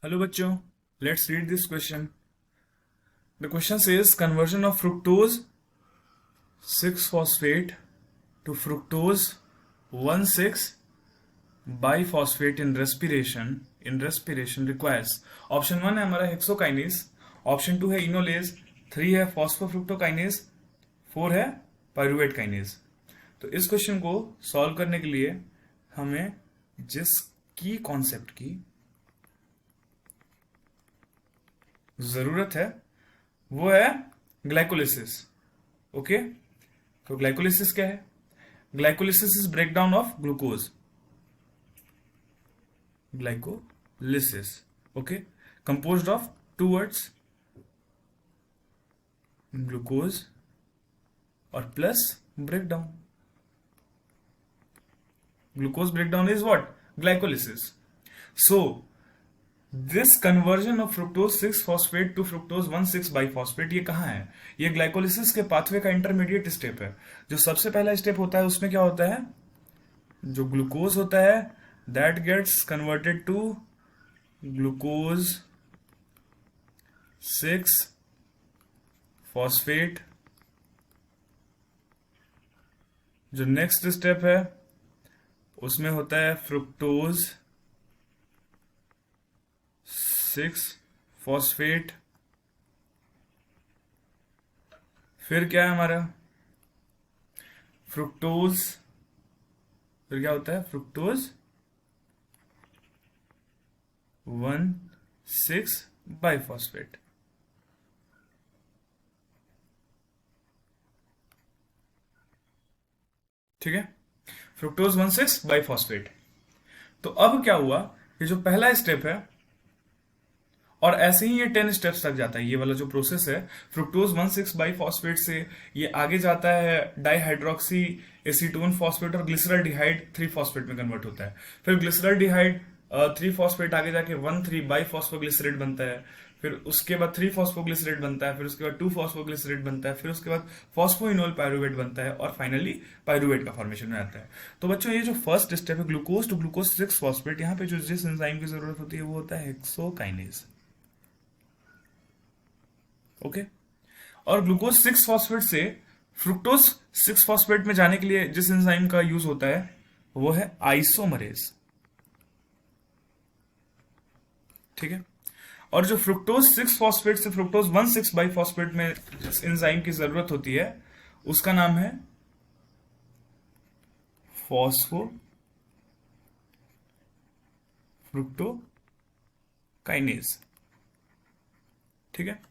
Hello bachcho, let's read this question. The question says conversion of fructose 6-phosphate to fructose 1,6 biphosphate in respiration requires. Option 1 है हमारा hexokinase, option 2 है enolase, 3 है phosphofructokinase, 4 है pyruvate kinase. तो इस question को solve करने के लिए हमें जिस की कॉन्सेप्ट की जरूरत है वो है ग्लाइकोलिसिस। ओके, तो ग्लाइकोलिसिस क्या है? Glycolysis is breakdown of glucose. Glycolysis okay, composed of two words glucose और plus breakdown. Glucose breakdown is what? Glycolysis. So this conversion of fructose 6-phosphate to fructose 1,6 biphosphate ये कहाँ है? ये glycolysis के pathway का intermediate step है। जो सबसे पहला स्टेप होता है उसमें क्या होता है? जो ग्लूकोज होता है that gets converted to glucose 6-phosphate। जो नेक्स्ट स्टेप है उसमें होता है फ्रुक्टोज 6-phosphate। फिर क्या है हमारा? फ्रुक्टोज, फिर क्या होता है? Fructose 1,6 biphosphate. ठीक है, फ्रुक्टोज 1,6 बाइफॉस्फेट। तो अब क्या हुआ कि जो पहला स्टेप है, और ऐसे ही ये 10 स्टेप्स तक जाता है, ये वाला जो प्रोसेस है फ्रुक्टोज 1,6 बाइफॉस्फेट से ये आगे जाता है डाइहाइड्रोक्सी एसीटोन फॉस्फेट और ग्लिसरॉल्डिहाइड 3-phosphate में कन्वर्ट होता है। फिर ग्लिसरॉल्डिहाइड 3-phosphate आगे जाके 1,3 बाइफॉस्फोग्लिसरेट बनता है। फिर उसके बाद 3-phosphoglycerate बनता है, फिर उसके बाद 2-phosphoglycerate बनता है, फिर उसके बाद फॉस्फोइनोल पायरुवेट बनता है और फाइनली पायरुवेट का फॉर्मेशन में आता है। तो बच्चों ये जो फर्स्ट स्टेप है ग्लूकोज टू ग्लूकोज 6-phosphate, यहाँ पे जो जिस एंजाइम की जरूरत होती है वो होता है हेक्सोकाइनेज। ओके, और ग्लूकोज 6-phosphate से फ्रुक्टोज 6-phosphate में जाने के लिए जिस एंजाइम का यूज होता है वो है आइसोमरेज। ठीक है, और जो फ्रुक्टोज 6-phosphate से फ्रुक्टोज 1,6 बाइफॉस्फेट में जिस एंजाइम की जरूरत होती है उसका नाम है फॉस्फो फ्रुक्टोकाइनेज। ठीक है,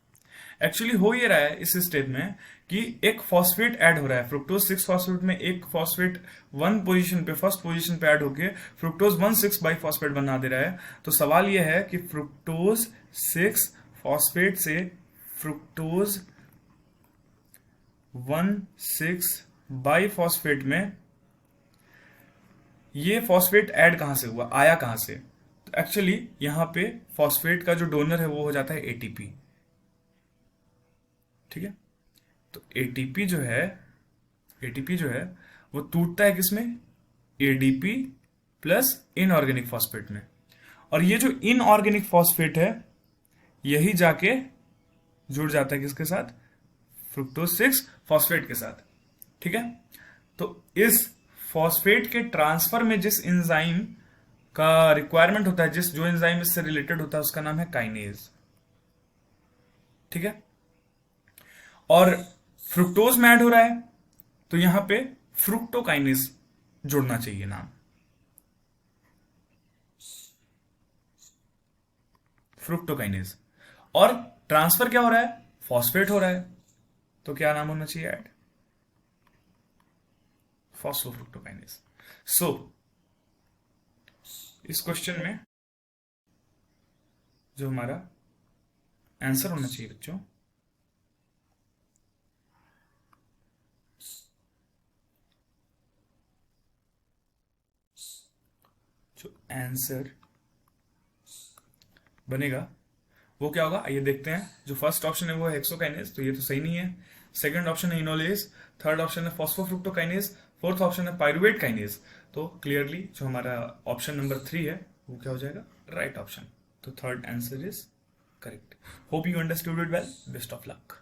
एक्चुअली हो ये रहा है इस स्टेप में कि एक फॉस्फेट ऐड हो रहा है। फ्रुक्टोज 6-phosphate में एक फॉस्फेट वन पोजीशन पे, फर्स्ट पोजीशन पे ऐड होके फ्रुक्टोज 1,6 बाइफॉस्फेट बना दे रहा है। तो सवाल यह है कि फ्रुक्टोज 6-phosphate से फ्रुक्टोज 1,6 बाइफॉस्फेट में ये फॉस्फेट ऐड कहां से हुआ, आया कहां से? तो एक्चुअली यहां पे फॉस्फेट का जो डोनर है वो हो जाता है एटीपी। ठीक है, तो एटीपी जो है वो टूटता है किसमें? एडीपी प्लस इनऑर्गेनिक फॉस्फेट में। और ये जो इनऑर्गेनिक फॉस्फेट है यही जाके जुड़ जाता है किसके साथ? फ्रुक्टोज 6-phosphate के साथ। ठीक है, तो इस फॉस्फेट के ट्रांसफर में जिस एंजाइम का रिक्वायरमेंट होता है, जो एंजाइम इससे रिलेटेड होता है उसका नाम है काइनेज। ठीक है, और फ्रुक्टोज में ऐड हो रहा है तो यहां पे फ्रुक्टोकाइनेज जुड़ना चाहिए नाम, फ्रुक्टोकाइनेज। और ट्रांसफर क्या हो रहा है? फॉस्फेट हो रहा है, तो क्या नाम होना चाहिए? Add phosphofructokinase. सो इस क्वेश्चन में जो हमारा आंसर होना चाहिए बच्चों, जो आंसर बनेगा वो क्या होगा आइए देखते हैं। जो फर्स्ट ऑप्शन है वो है हेक्सोकाइनेज, तो ये तो सही नहीं है। सेकंड ऑप्शन है इनोलेज, थर्ड ऑप्शन है फॉस्फोफ्रुक्टोकाइनेज, फोर्थ ऑप्शन है पायरुवेट काइनेज। तो क्लियरली जो हमारा ऑप्शन नंबर 3 है वो क्या हो जाएगा? Right option. तो third answer is correct. Hope you understood it well. Best of luck.